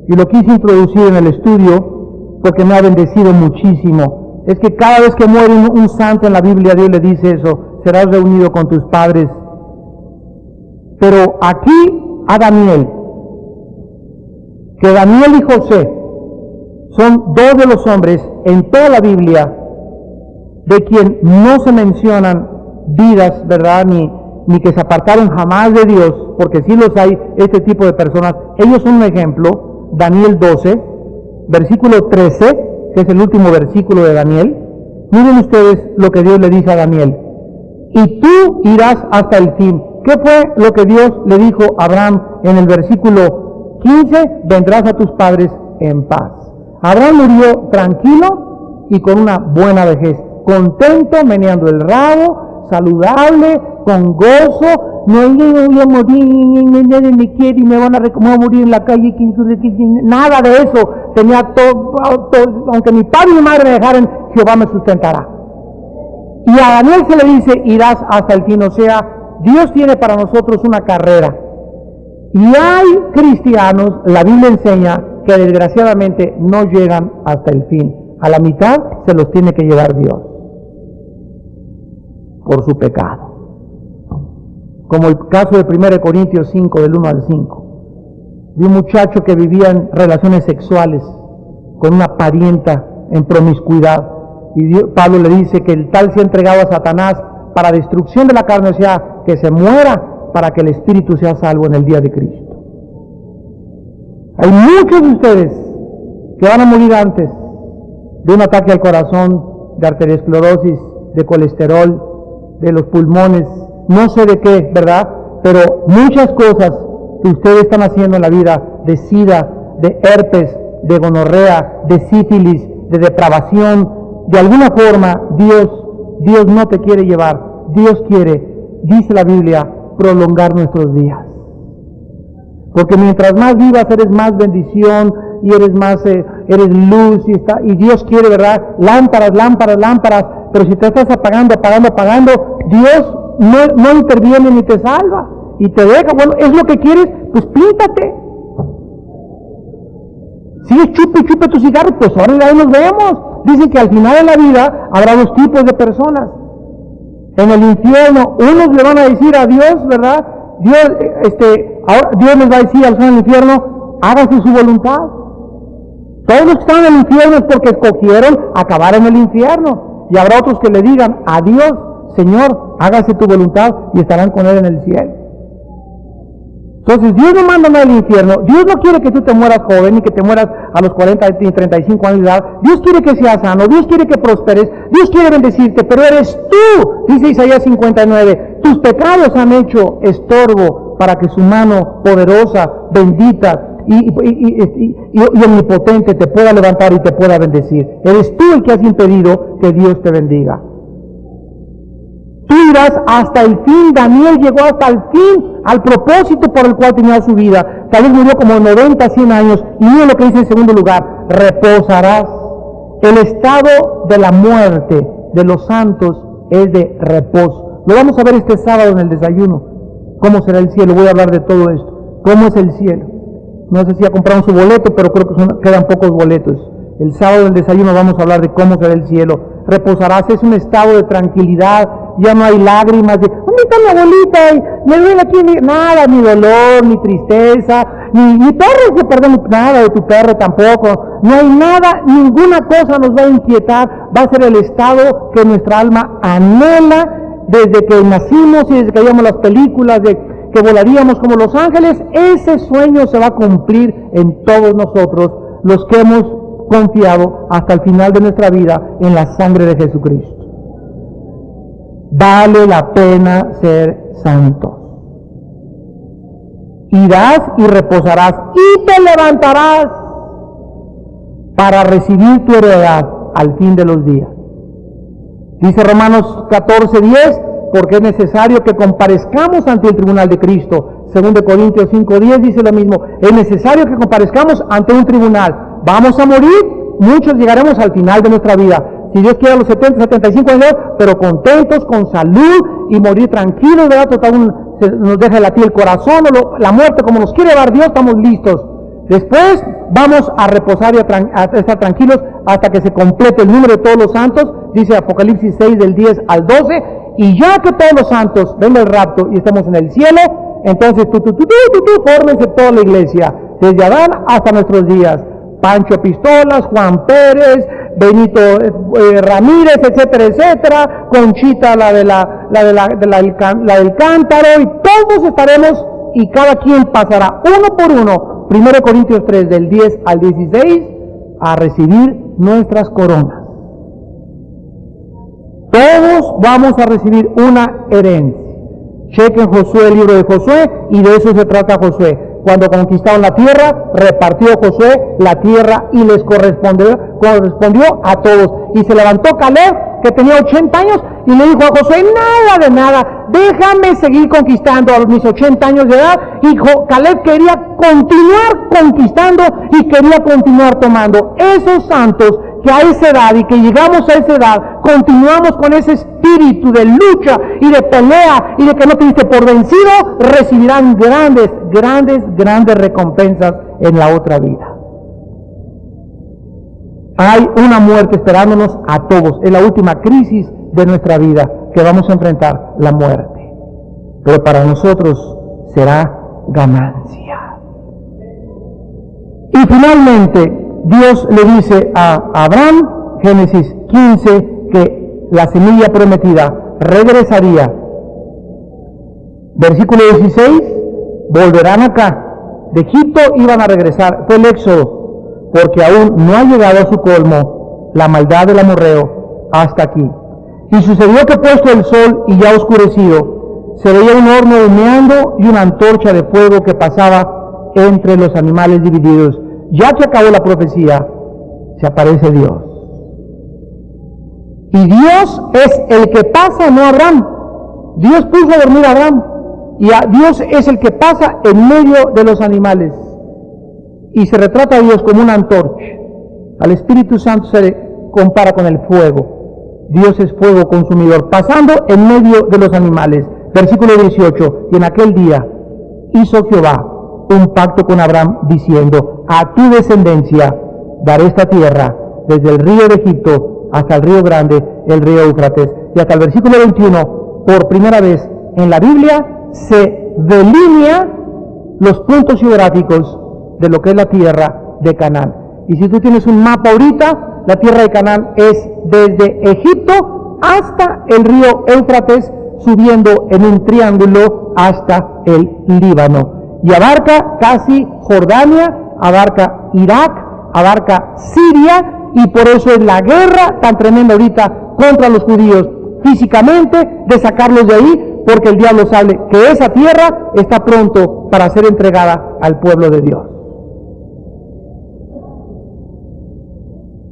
Y lo quise introducir en el estudio porque me ha bendecido muchísimo. Es que cada vez que muere un santo en la Biblia, Dios le dice eso: serás reunido con tus padres. Pero aquí a Daniel, que Daniel y José son dos de los hombres en toda la Biblia de quien no se mencionan vidas, ¿verdad?, ni que se apartaron jamás de Dios, porque sí los hay, este tipo de personas. Ellos son un ejemplo. Daniel 12, versículo 13, que es el último versículo de Daniel. Miren ustedes lo que Dios le dice a Daniel: y tú irás hasta el fin. ¿Qué fue lo que Dios le dijo a Abraham en el versículo 15? Vendrás a tus padres en paz. Abraham murió tranquilo y con una buena vejez, contento, meneando el rabo, saludable, con gozo, no, yo voy a morir, nadie me quiere y me van a morir en la calle, nada de eso. Tenía todo, aunque mi padre y mi madre me dejaran, Jehová me sustentará. Y a Daniel se le dice, irás hasta el fin. O sea, Dios tiene para nosotros una carrera. Y hay cristianos, la Biblia enseña, que desgraciadamente no llegan hasta el fin. A la mitad se los tiene que llevar Dios por su pecado. Como el caso de 1 Corintios 5, del 1 al 5, de un muchacho que vivía en relaciones sexuales con una parienta en promiscuidad. Y Pablo le dice que el tal se ha entregado a Satanás para destrucción de la carne, o sea, que se muera para que el espíritu sea salvo en el día de Cristo. Hay muchos de ustedes que van a morir antes de un ataque al corazón, de arteriosclerosis, de colesterol, de los pulmones, no sé de qué, ¿verdad? Pero muchas cosas que ustedes están haciendo en la vida, de sida, de herpes, de gonorrea, de sífilis, de depravación, de alguna forma Dios no te quiere llevar. Dios quiere, dice la Biblia, prolongar nuestros días. Porque mientras más vivas eres más bendición y eres más, eres luz y Dios quiere, ¿verdad? Lámparas, pero si te estás apagando, Dios no interviene ni te salva y te deja. Bueno, es lo que quieres, pues píntate. Si chupe tu cigarro, pues ahora ahí nos vemos. Dicen que al final de la vida habrá dos tipos de personas. En el infierno, unos le van a decir a Dios, ¿verdad? Dios les va a decir a los en el infierno, hágase su voluntad. Todos los que están en el infierno es porque escogieron acabar en el infierno. Y habrá otros que le digan a Dios, Señor, hágase tu voluntad, y estarán con Él en el cielo. Entonces Dios no manda nada al infierno. Dios no quiere que tú te mueras joven, ni que te mueras a los 40 y 35 años de edad. Dios quiere que seas sano, Dios quiere que prosperes, Dios quiere bendecirte, pero eres tú, dice Isaías 59, tus pecados han hecho estorbo para que su mano poderosa, bendita y omnipotente te pueda levantar y te pueda bendecir. Eres tú el que has impedido que Dios te bendiga. Tú irás hasta el fin. Daniel llegó hasta el fin, al propósito por el cual tenía su vida. Tal vez murió como 90, 100 años. Y mira lo que dice en segundo lugar: reposarás. El estado de la muerte de los santos es de reposo. Lo vamos a ver este sábado en el desayuno. ¿Cómo será el cielo? Voy a hablar de todo esto. ¿Cómo es el cielo? No sé si ya compraron su boleto, pero creo que quedan pocos boletos. El sábado en el desayuno vamos a hablar de cómo será el cielo. Reposarás, es un estado de tranquilidad. Ya no hay lágrimas de, ¿dónde está mi abuelita? Y me duele aquí, nada, ni dolor, ni tristeza, ni perro, que perdón, nada de tu perro tampoco. No hay nada, ninguna cosa nos va a inquietar. Va a ser el estado que nuestra alma anhela desde que nacimos y desde que veíamos las películas de que volaríamos como los ángeles. Ese sueño se va a cumplir en todos nosotros, los que hemos confiado hasta el final de nuestra vida en la sangre de Jesucristo. Vale la pena ser santos. Irás y reposarás y te levantarás para recibir tu heredad al fin de los días. Dice Romanos 14:10, porque es necesario que comparezcamos ante el tribunal de Cristo. 2 Corintios 5:10 dice lo mismo, es necesario que comparezcamos ante un tribunal. Vamos a morir, muchos llegaremos al final de nuestra vida. Si Dios quiere a los 70, 75 años, pero contentos, con salud y morir tranquilos, ¿verdad? Total, nos deja latir el corazón, la muerte, como nos quiere dar Dios, estamos listos. Después vamos a reposar y a estar tranquilos hasta que se complete el número de todos los santos, dice Apocalipsis 6 del 10 al 12, y ya que todos los santos venga el rapto y estamos en el cielo, entonces fórmense toda la iglesia, desde Adán hasta nuestros días. Pancho Pistolas, Juan Pérez, Benito Ramírez, etcétera, etcétera, Conchita, la del cántaro, y todos estaremos, y cada quien pasará uno por uno, 1 Corintios 3 del 10 al 16, a recibir nuestras coronas. Todos vamos a recibir una herencia. Chequen Josué, el libro de Josué, y de eso se trata Josué. Cuando conquistaron la tierra, repartió Josué la tierra y les correspondió a todos. Y se levantó Caleb, que tenía 80 años, y le dijo a Josué, nada de nada, déjame seguir conquistando a mis 80 años de edad. Y Caleb quería continuar conquistando y quería continuar tomando. Esos santos que a esa edad y que llegamos a esa edad, continuamos con ese espíritu de lucha y de pelea y de que no te diste por vencido, recibirán grandes recompensas en la otra vida. Hay una muerte esperándonos a todos. Es la última crisis de nuestra vida que vamos a enfrentar, la muerte. Pero para nosotros será ganancia. Y finalmente, Dios le dice a Abraham, Génesis 15, que la semilla prometida regresaría. Versículo 16, volverán acá. De Egipto iban a regresar. Fue el éxodo, porque aún no ha llegado a su colmo la maldad del amorreo hasta aquí. Y sucedió que puesto el sol y ya oscurecido, se veía un horno humeando y una antorcha de fuego que pasaba entre los animales divididos. Ya que acabó la profecía, se aparece Dios. Y Dios es el que pasa, no Abraham. Dios puso a dormir a Abraham. Y Dios es el que pasa en medio de los animales. Y se retrata a Dios como una antorcha. Al Espíritu Santo se le compara con el fuego. Dios es fuego consumidor, pasando en medio de los animales. Versículo 18. Y en aquel día hizo Jehová un pacto con Abraham, diciendo, a tu descendencia daré esta tierra, desde el río de Egipto hasta el río grande, el río Éufrates. Y hasta el versículo 21, por primera vez en la Biblia, se delinea los puntos geográficos de lo que es la tierra de Canaán. Y si tú tienes un mapa ahorita, la tierra de Canaán es desde Egipto hasta el río Éufrates, subiendo en un triángulo hasta el Líbano. Y abarca casi Jordania, abarca Irak, abarca Siria, y por eso es la guerra tan tremenda ahorita contra los judíos, físicamente, de sacarlos de ahí, porque el diablo sabe que esa tierra está pronto para ser entregada al pueblo de Dios.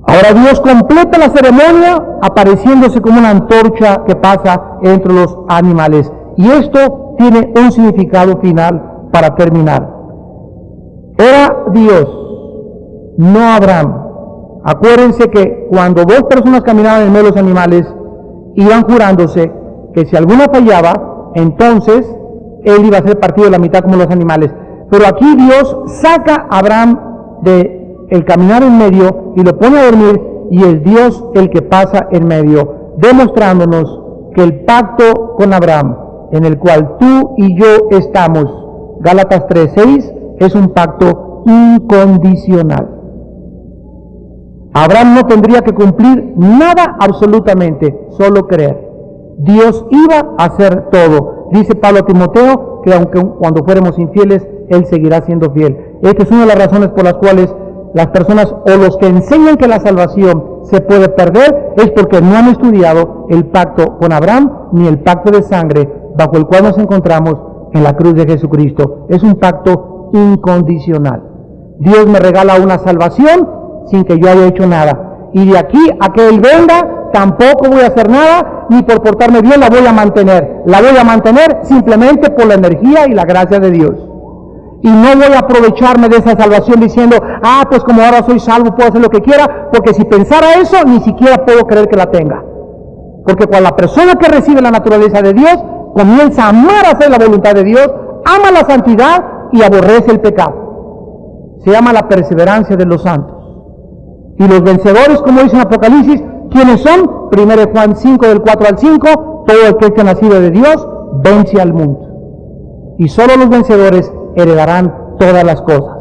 Ahora Dios completa la ceremonia apareciéndose como una antorcha que pasa entre los animales. Y esto tiene un significado final para terminar. Era Dios, no Abraham. Acuérdense que cuando dos personas caminaban en medio de los animales, iban jurándose que si alguna fallaba, entonces él iba a ser partido de la mitad como los animales. Pero aquí Dios saca a Abraham de el caminar en medio y lo pone a dormir, y es Dios el que pasa en medio, demostrándonos que el pacto con Abraham, en el cual tú y yo estamos, Gálatas 3:6, es un pacto incondicional. Abraham no tendría que cumplir nada absolutamente, solo creer. Dios iba a hacer todo. Dice Pablo a Timoteo que aunque cuando fuéramos infieles, Él seguirá siendo fiel. Esta es una de las razones por las cuales las personas o los que enseñan que la salvación se puede perder es porque no han estudiado el pacto con Abraham ni el pacto de sangre bajo el cual nos encontramos en la cruz de Jesucristo. Es un pacto incondicional. Dios me regala una salvación sin que yo haya hecho nada. Y de aquí a que Él venga, tampoco voy a hacer nada, ni por portarme bien la voy a mantener. La voy a mantener simplemente por la energía y la gracia de Dios. Y no voy a aprovecharme de esa salvación diciendo, pues como ahora soy salvo, puedo hacer lo que quiera, porque si pensara eso, ni siquiera puedo creer que la tenga. Porque cuando la persona que recibe la naturaleza de Dios, comienza a amar a hacer la voluntad de Dios, ama la santidad y aborrece el pecado. Se llama la perseverancia de los santos. Y los vencedores, como dice en Apocalipsis, ¿quiénes son? 1 Juan 5, del 4 al 5, todo el que ha nacido de Dios, vence al mundo. Y solo los vencedores heredarán todas las cosas.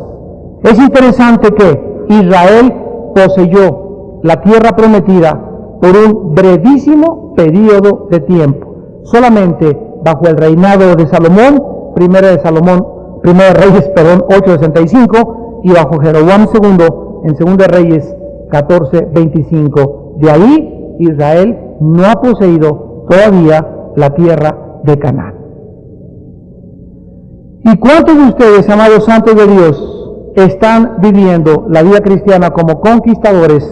Es interesante que Israel poseyó la tierra prometida por un brevísimo periodo de tiempo. Solamente bajo el reinado de Salomón, 1 Reyes 8:65, y bajo Jeroboam II en 2 Reyes 14:25. De ahí Israel no ha poseído todavía la tierra de Canaán. ¿Y cuántos de ustedes, amados santos de Dios, están viviendo la vida cristiana como conquistadores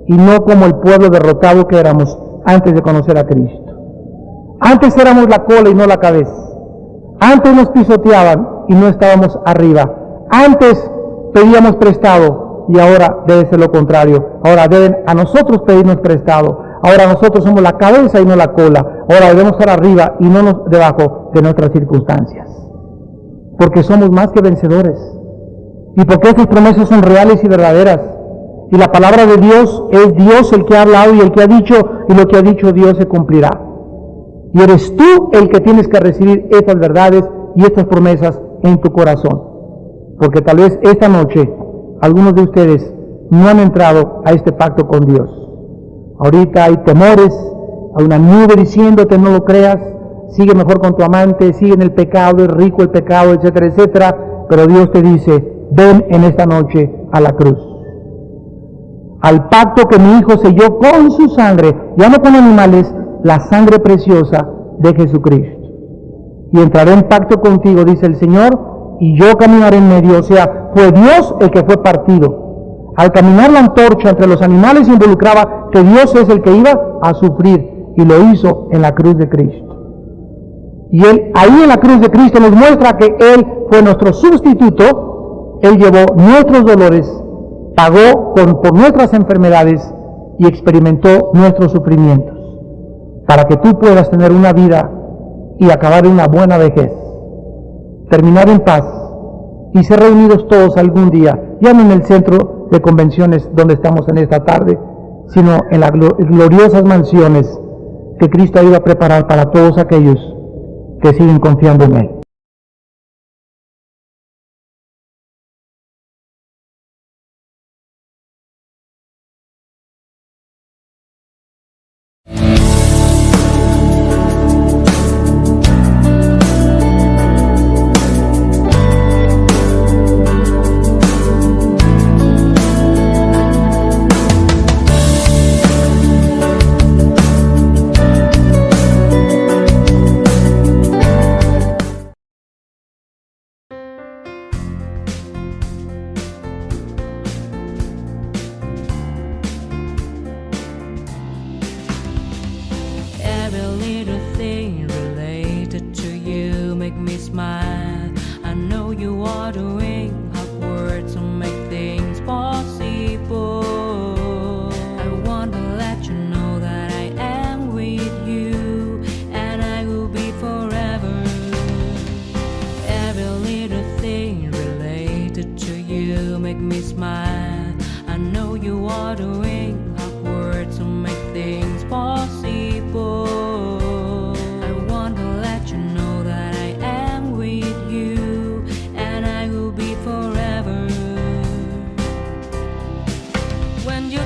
y no como el pueblo derrotado que éramos antes de conocer a Cristo? Antes éramos la cola y no la cabeza. Antes nos pisoteaban y no estábamos arriba. Antes pedíamos prestado y ahora debe ser lo contrario. Ahora deben a nosotros pedirnos prestado. Ahora nosotros somos la cabeza y no la cola. Ahora debemos estar arriba y no debajo de nuestras circunstancias. Porque somos más que vencedores. Y porque estas promesas son reales y verdaderas. Y la palabra de Dios es Dios el que ha hablado y el que ha dicho, y lo que ha dicho Dios se cumplirá. Y eres tú el que tienes que recibir estas verdades y estas promesas en tu corazón. Porque tal vez esta noche algunos de ustedes no han entrado a este pacto con Dios. Ahorita hay temores, hay una nube diciéndote no lo creas, sigue mejor con tu amante, sigue en el pecado, es rico el pecado, etcétera, etcétera. Pero Dios te dice, ven en esta noche a la cruz. Al pacto que mi Hijo selló con su sangre, ya no con animales, la sangre preciosa de Jesucristo. Y entraré en pacto contigo, dice el Señor, y yo caminaré en medio. O sea, fue Dios el que fue partido. Al caminar la antorcha entre los animales involucraba que Dios es el que iba a sufrir, y lo hizo en la cruz de Cristo. Y Él, ahí en la cruz de Cristo, nos muestra que Él fue nuestro sustituto. Él llevó nuestros dolores, pagó por nuestras enfermedades y experimentó nuestros sufrimientos, para que tú puedas tener una vida y acabar en una buena vejez, terminar en paz y ser reunidos todos algún día, ya no en el centro de convenciones donde estamos en esta tarde, sino en las gloriosas mansiones que Cristo ha ido a preparar para todos aquellos que siguen confiando en Él. When you